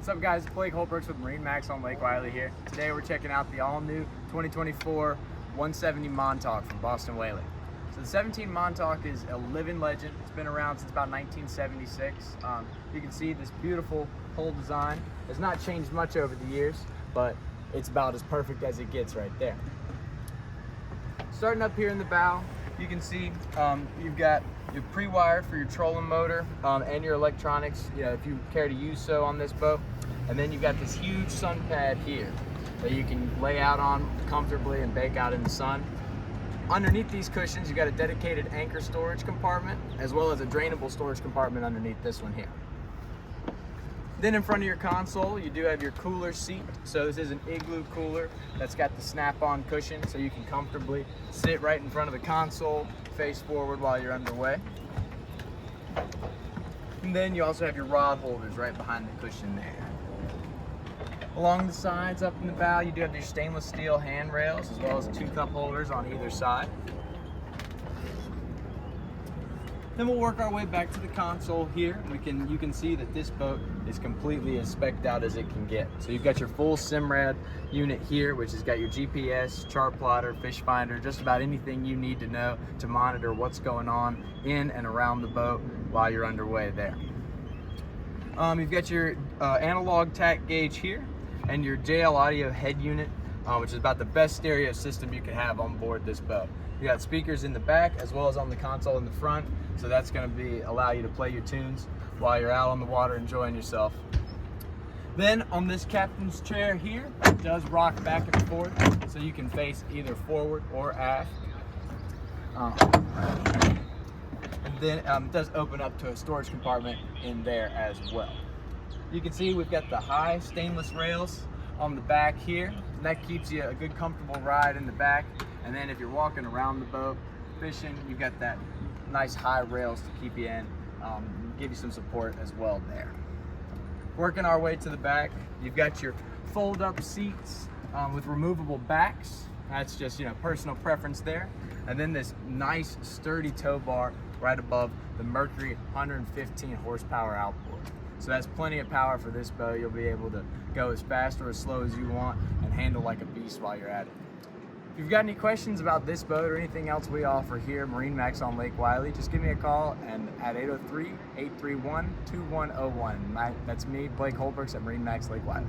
What's up guys, it's Blake Holbrooks with MarineMax on Lake Wylie here. Today we're checking out the all-new 2024 170 Montauk from Boston Whaling. So the 17 Montauk is a living legend. It's been around since about 1976. You can see this beautiful hull design has not changed much over the years, but it's about as perfect as it gets right there. Starting up here in the bow, you can see you've got your pre-wire for your trolling motor and your electronics, if you care to use so on this boat. And then you've got this huge sun pad here that you can lay out on comfortably and bake out in the sun. Underneath these cushions, you've got a dedicated anchor storage compartment as well as a drainable storage compartment underneath this one here. Then in front of your console, you do have your cooler seat. So this is an igloo cooler that's got the snap-on cushion so you can comfortably sit right in front of the console, face forward while you're underway. And then you also have your rod holders right behind the cushion there. Along the sides, up in the bow, you do have your stainless steel handrails as well as 2 cup holders on either side. Then we'll work our way back to the console here. You can see that this boat is completely as spec'd out as it can get. So you've got your full Simrad unit here, which has got your GPS, chart plotter, fish finder, just about anything you need to know to monitor what's going on in and around the boat while you're underway there. You've got your analog tack gauge here and your JL Audio head unit, which is about the best stereo system you can have on board this boat. You got speakers in the back as well as on the console in the front, so that's going to allow you to play your tunes while you're out on the water enjoying yourself. Then on this captain's chair here, it does rock back and forth, so you can face either forward or aft. And then it does open up to a storage compartment in there as well. You can see we've got the high stainless rails on the back here, and that keeps you a good comfortable ride in the back. And then if you're walking around the boat fishing, you've got that nice high rails to keep you in, give you some support as well there. Working our way to the back, you've got your fold up seats with removable backs. That's just personal preference there. And then this nice sturdy tow bar right above the Mercury 115 horsepower outboard. So that's plenty of power for this boat. You'll be able to go as fast or as slow as you want and handle like a beast while you're at it. If you've got any questions about this boat or anything else we offer here, MarineMax on Lake Wylie, just give me a call and at 803-831-2101. That's me, Blake Holbrooks at MarineMax Lake Wylie.